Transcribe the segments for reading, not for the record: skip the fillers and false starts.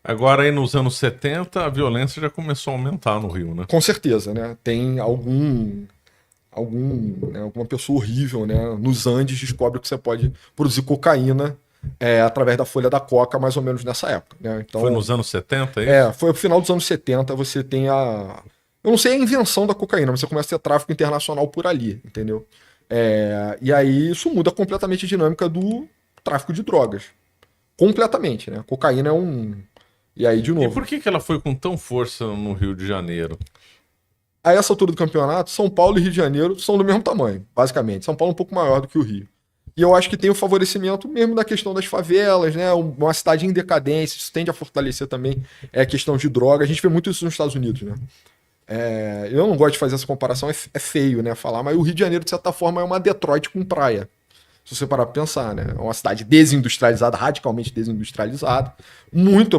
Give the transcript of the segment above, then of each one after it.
Agora aí nos anos 70 a violência já começou a aumentar no Rio, né? Com certeza, né? Tem né, alguma pessoa horrível, né? Nos Andes descobre que você pode produzir cocaína através da folha da coca, mais ou menos nessa época, né? Foi Então, nos anos 70, é isso? foi no final dos anos 70, você tem eu não sei a invenção da cocaína, mas você começa a ter tráfico internacional por ali, entendeu? E aí isso muda completamente a dinâmica do tráfico de drogas. Completamente, né? Cocaína é um. E aí, de E novo, por que que ela foi com tão força no Rio de Janeiro? a essa altura do campeonato, São Paulo e Rio de Janeiro são do mesmo tamanho, basicamente. São Paulo é um pouco maior do que o Rio. E eu acho que tem o favorecimento mesmo da questão das favelas, né? Uma cidade em decadência, isso tende a fortalecer também a questão de droga. A gente vê muito isso nos Estados Unidos, né? Eu não gosto de fazer essa comparação, é feio, né? Falar, mas o Rio de Janeiro, de certa forma, é uma Detroit com praia. Se você parar pra pensar, né? É uma cidade desindustrializada, radicalmente desindustrializada, muito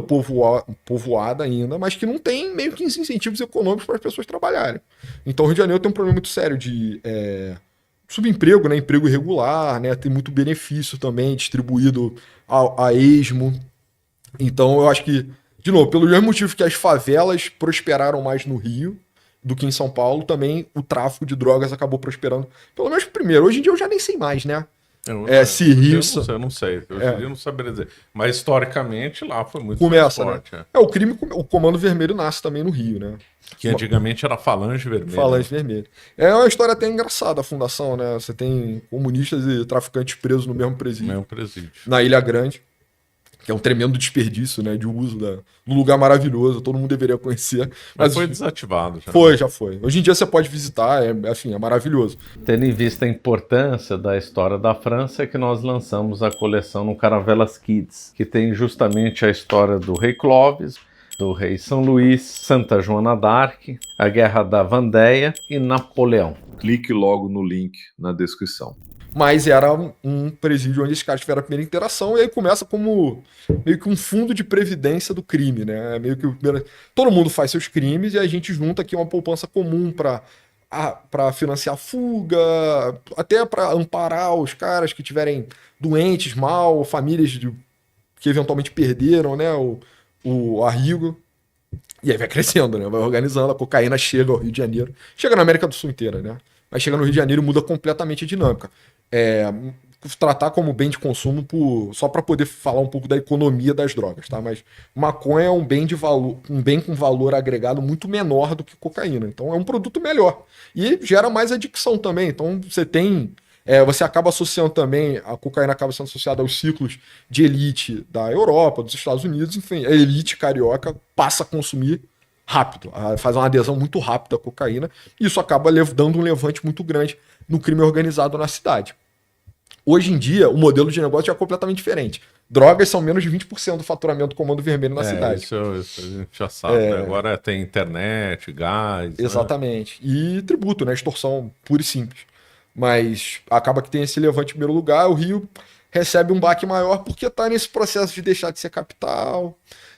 povoada ainda, mas que não tem meio que incentivos econômicos para as pessoas trabalharem. Então o Rio de Janeiro tem um problema muito sério de subemprego, né? Emprego irregular, né? Tem muito benefício também distribuído a esmo. Então eu acho que, de novo, pelo mesmo motivo que as favelas prosperaram mais no Rio do que em São Paulo, também o tráfico de drogas acabou prosperando. Pelo menos primeiro. Hoje em dia eu já nem sei mais, né? Se Hoje Rio eu não sei. Hoje em dia eu não saberia dizer. Mas historicamente lá foi muito mais começa, né? forte. É. O crime, o Comando Vermelho nasce também no Rio, né? Que antigamente era Falange Vermelha, né? Falange Vermelho. É uma história até engraçada a fundação, né? Você tem comunistas e traficantes presos no mesmo presídio, Mesmo presídio. na Ilha Grande, que é um tremendo desperdício, né? De uso do lugar maravilhoso, todo mundo deveria conhecer. Mas foi desativado já. Já foi. Hoje em dia você pode visitar, assim, é maravilhoso. Tendo em vista a importância da história da França, é que nós lançamos a coleção no Caravelas Kids, que tem justamente a história do rei Clovis, do rei São Luís, Santa Joana d'Arc, a Guerra da Vandéia e Napoleão. Clique logo no link na descrição. Mas era um presídio onde esses caras tiveram a primeira interação, e aí começa como meio que um fundo de previdência do crime, né? Meio que todo mundo faz seus crimes e a gente junta aqui uma poupança comum para financiar a fuga, até para amparar os caras que tiverem doentes, mal, famílias que eventualmente perderam, né? O arrigo. E aí vai crescendo, né? Vai organizando, a cocaína chega ao Rio de Janeiro. Chega na América do Sul inteira, né? Mas chega no Rio de Janeiro e muda completamente a dinâmica. É, tratar como bem de consumo só para poder falar um pouco da economia das drogas, tá? Mas maconha é um bem de valor, um bem com valor agregado muito menor do que cocaína. Então é um produto melhor. E gera mais adicção também. Então você acaba associando também, a cocaína acaba sendo associada aos ciclos de elite da Europa, dos Estados Unidos, enfim, a elite carioca passa a consumir rápido, faz uma adesão muito rápida à cocaína, e isso acaba dando um levante muito grande no crime organizado na cidade. Hoje em dia, o modelo de negócio já é completamente diferente. Drogas são menos de 20% do faturamento do Comando Vermelho na cidade. Isso a gente já sabe, né? Agora tem internet, gás. Exatamente. Né? E tributo, né? Extorsão pura e simples. Mas acaba que tem esse levante em primeiro lugar, o Rio recebe um baque maior porque está nesse processo de deixar de ser capital.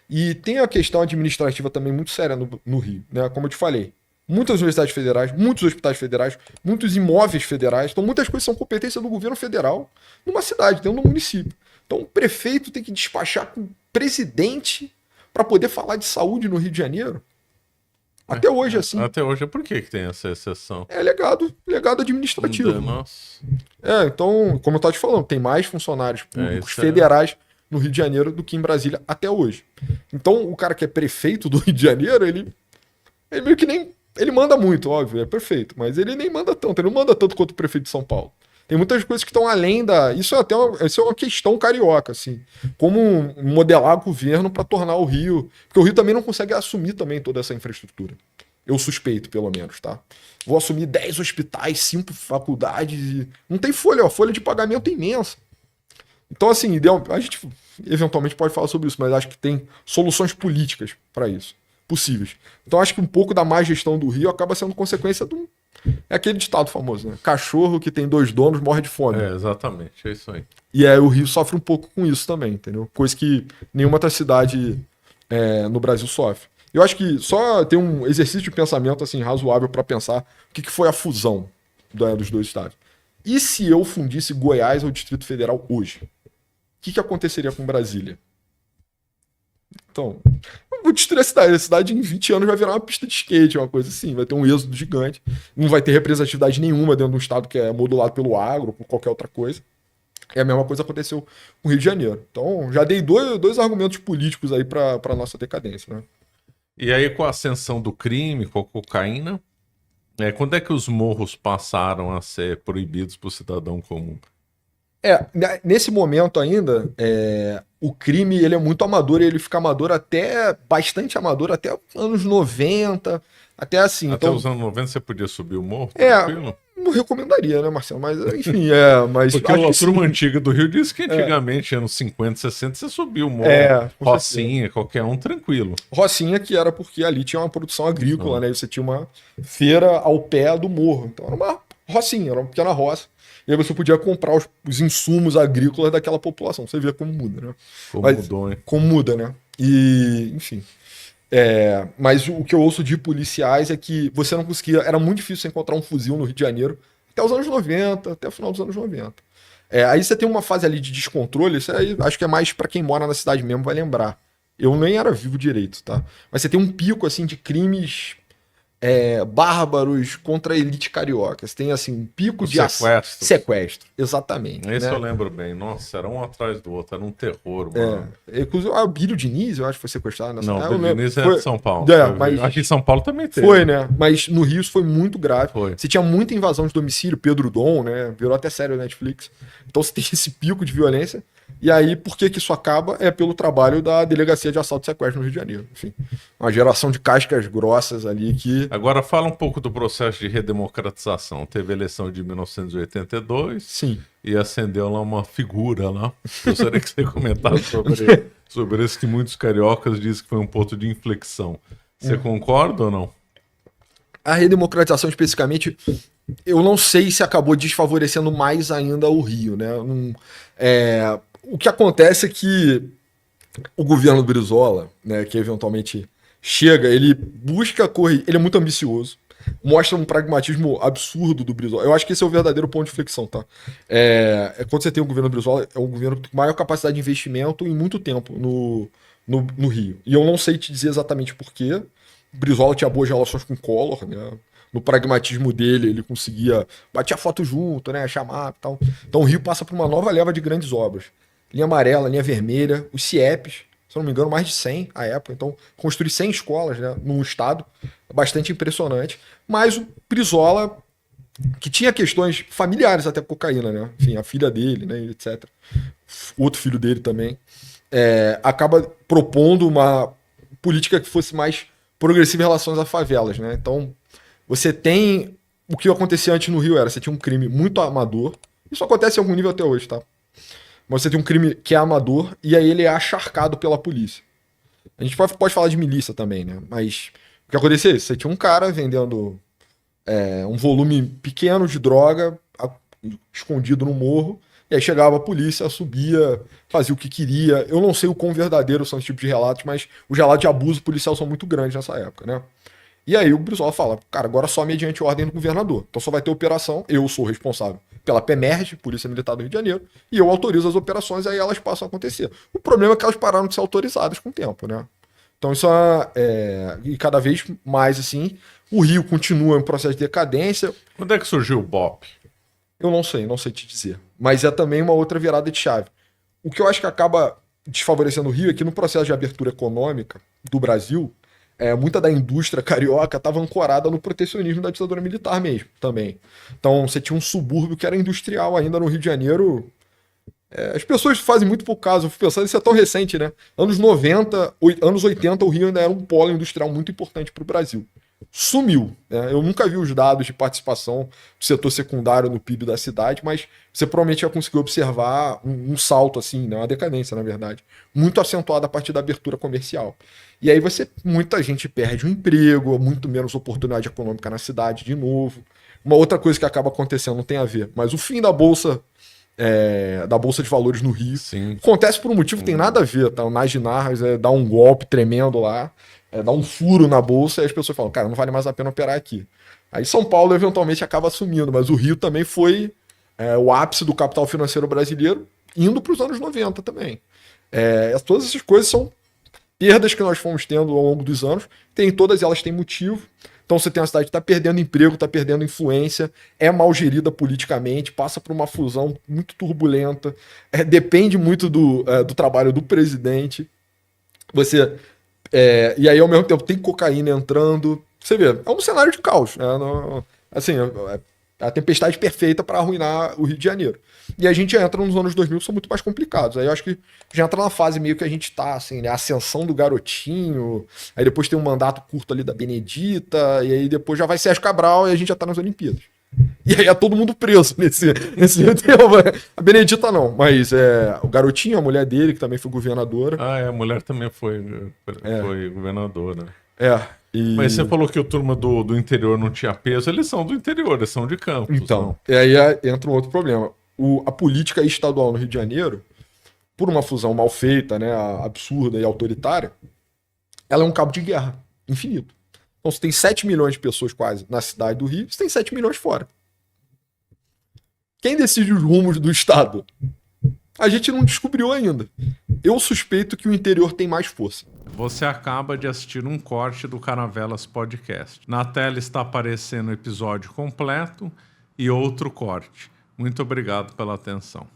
E tem a questão administrativa também muito séria no Rio, né? Como eu te falei. Muitas universidades federais, muitos hospitais federais, muitos imóveis federais. Então, muitas coisas são competência do governo federal numa cidade, dentro do município. Então, o prefeito tem que despachar com o presidente para poder falar de saúde no Rio de Janeiro. Até hoje, assim. Até hoje, por que tem essa exceção? É legado administrativo. Nossa. Então, como eu estava te falando, tem mais funcionários públicos federais no Rio de Janeiro do que em Brasília até hoje. Então, o cara que é prefeito do Rio de Janeiro, ele meio que nem. Ele manda muito, óbvio, é perfeito, mas ele nem manda tanto, ele não manda tanto quanto o prefeito de São Paulo. Tem muitas coisas que estão além da. Isso é uma questão carioca, assim. Como modelar o governo para tornar o Rio. Porque o Rio também não consegue assumir também toda essa infraestrutura. Eu suspeito, pelo menos, tá? Vou assumir 10 hospitais, 5 faculdades. Não tem folha, a folha de pagamento é imensa. Então, assim, a gente eventualmente pode falar sobre isso, mas acho que tem soluções políticas para isso, possíveis. Então, acho que um pouco da má gestão do Rio acaba sendo consequência é aquele ditado famoso, né? Cachorro que tem 2 donos morre de fome. Exatamente, é isso aí. E aí o Rio sofre um pouco com isso também, entendeu? Coisa que nenhuma outra cidade no Brasil sofre. Eu acho que só tem um exercício de pensamento assim razoável para pensar o que foi a fusão dos dois estados. E se eu fundisse Goiás ao Distrito Federal hoje? O que aconteceria com Brasília? Então, eu vou destruir a cidade. A cidade em 20 anos vai virar uma pista de skate, uma coisa assim. Vai ter um êxodo gigante. Não vai ter representatividade nenhuma dentro de um estado que é modulado pelo agro ou por qualquer outra coisa. E a mesma coisa aconteceu com o Rio de Janeiro. Então, já dei dois argumentos políticos aí para nossa decadência, né? E aí, com a ascensão do crime, com a cocaína, quando é que os morros passaram a ser proibidos para o cidadão comum? Nesse momento ainda, o crime ele é muito amador e ele fica amador bastante amador até anos 90, até assim. Até então, os anos 90 você podia subir o morro, tranquilo? Não recomendaria, né, Marcelo? Mas, enfim, mas... Porque a turma antiga do Rio disse que antigamente, anos 50, 60, você subiu o morro, Rocinha, qualquer um, tranquilo. Rocinha, que era porque ali tinha uma produção agrícola, né? E você tinha uma feira ao pé do morro. Então era uma rocinha, era uma pequena roça. E aí você podia comprar os insumos agrícolas daquela população. Você vê como muda, né? Mudou, hein? Como muda, né? E, enfim... mas o que eu ouço de policiais é que você não conseguia... Era muito difícil você encontrar um fuzil no Rio de Janeiro até os anos 90, até o final dos anos 90. Aí você tem uma fase ali de descontrole, isso aí acho que é mais para quem mora na cidade mesmo, vai lembrar. Eu nem era vivo direito, tá? Mas você tem um pico, assim, de crimes bárbaros contra a elite carioca. Você tem, assim, um pico de... Sequestro, exatamente. Esse né? eu lembro bem. Nossa, era um atrás do outro, era um terror, mano. Inclusive, o Abílio Diniz, eu acho que foi sequestrado nessa época. Não, o Abílio Diniz é de São Paulo. Mas... Aqui em São Paulo também teve. Foi, né? Mas no Rio isso foi muito grave. Foi. Você tinha muita invasão de domicílio, Pedro Dom, né? Virou até série da Netflix. Então você tem esse pico de violência. E aí, por que isso acaba? É pelo trabalho da Delegacia de Assalto e Sequestro no Rio de Janeiro. Enfim, uma geração de cascas grossas ali que... Agora fala um pouco do processo de redemocratização. Teve a eleição de 1982. Sim. E acendeu lá uma figura lá. Gostaria que você comentasse sobre isso, que muitos cariocas dizem que foi um ponto de inflexão. Você concorda ou não? A redemocratização especificamente, eu não sei se acabou desfavorecendo mais ainda o Rio, né? O que acontece é que o governo do Brizola, né, que eventualmente chega, ele busca correr, ele é muito ambicioso, mostra um pragmatismo absurdo do Brizola. Eu acho que esse é o verdadeiro ponto de inflexão, tá? Quando você tem o governo do Brizola, é um governo com maior capacidade de investimento em muito tempo no Rio. E eu não sei te dizer exatamente por quê. O Brizola tinha boas relações com o Collor, né? No pragmatismo dele, ele conseguia bater foto junto, né? Chamar e tal. Então o Rio passa por uma nova leva de grandes obras. Linha amarela, linha vermelha, os CIEPs, se eu não me engano, mais de 100 à época. Então, construir 100 escolas, né, num estado é bastante impressionante. Mas o Brizola, que tinha questões familiares até cocaína, né? Enfim, a filha dele, né, etc. Outro filho dele também. Acaba propondo uma política que fosse mais progressiva em relação às favelas, né? Então, você tem... O que acontecia antes no Rio você tinha um crime muito amador. Isso acontece em algum nível até hoje, tá? Mas você tem um crime que é amador e aí ele é acharcado pela polícia. A gente pode falar de milícia também, né? Mas o que acontecia é isso. Você tinha um cara vendendo um volume pequeno de droga escondido no morro, e aí chegava a polícia, subia, fazia o que queria. Eu não sei o quão verdadeiro são esse tipo de relatos, mas os relatos de abuso policial são muito grandes nessa época, né? E aí o Brizola fala, cara, agora só mediante ordem do governador. Então só vai ter operação, eu sou responsável pela PEMERG, Polícia Militar do Rio de Janeiro, e eu autorizo as operações, aí elas passam a acontecer. O problema é que elas pararam de ser autorizadas com o tempo, né? Então isso e cada vez mais, assim, o Rio continua em processo de decadência. Quando é que surgiu o BOP? Eu não sei te dizer. Mas é também uma outra virada de chave. O que eu acho que acaba desfavorecendo o Rio é que no processo de abertura econômica do Brasil, muita da indústria carioca estava ancorada no protecionismo da ditadura militar mesmo, também. Então você tinha um subúrbio que era industrial ainda no Rio de Janeiro. As pessoas fazem muito pouco caso, eu fico pensando, isso é tão recente, né? Anos 90, anos 80, o Rio ainda era um polo industrial muito importante para o Brasil. Sumiu, né? Eu nunca vi os dados de participação do setor secundário no PIB da cidade, mas você provavelmente já conseguiu observar um salto, assim, né? Uma decadência, na verdade, muito acentuada a partir da abertura comercial. E aí muita gente perde o emprego, muito menos oportunidade econômica na cidade de novo. Uma outra coisa que acaba acontecendo, não tem a ver, mas o fim da Bolsa de Valores no Rio. Sim. Acontece por um motivo que tem nada a ver, tá? O Nagy Narras dá um golpe tremendo lá, dá um furo na Bolsa e as pessoas falam, cara, não vale mais a pena operar aqui. Aí São Paulo eventualmente acaba assumindo, mas o Rio também foi o ápice do capital financeiro brasileiro, indo para os anos 90 também. Todas essas coisas são perdas que nós fomos tendo ao longo dos anos, todas elas têm motivo. Então você tem uma cidade que está perdendo emprego, está perdendo influência, é mal gerida politicamente, passa por uma fusão muito turbulenta, depende muito do trabalho do presidente. E aí, ao mesmo tempo, tem cocaína entrando. Você vê, é um cenário de caos. Assim, a tempestade perfeita para arruinar o Rio de Janeiro. E a gente entra nos anos 2000, que são muito mais complicados. Aí eu acho que já entra na fase meio que a gente tá, assim, né? A ascensão do Garotinho, aí depois tem um mandato curto ali da Benedita, e aí depois já vai Sérgio Cabral e a gente já tá nas Olimpíadas. E aí é todo mundo preso nesse tema. A Benedita não, mas o Garotinho, a mulher dele, que também foi governadora. A mulher também foi governadora. Mas você falou que o turma do interior não tinha peso. Eles são do interior, eles são de Campos. Então, e aí entra um outro problema. A política estadual no Rio de Janeiro, por uma fusão mal feita, né, absurda e autoritária, ela é um cabo de guerra infinito. Então você tem 7 milhões de pessoas quase na cidade do Rio, você tem 7 milhões fora. Quem decide os rumos do Estado? A gente não descobriu ainda. Eu suspeito que o interior tem mais força. Você acaba de assistir um corte do Caravelas Podcast. Na tela está aparecendo o episódio completo e outro corte. Muito obrigado pela atenção.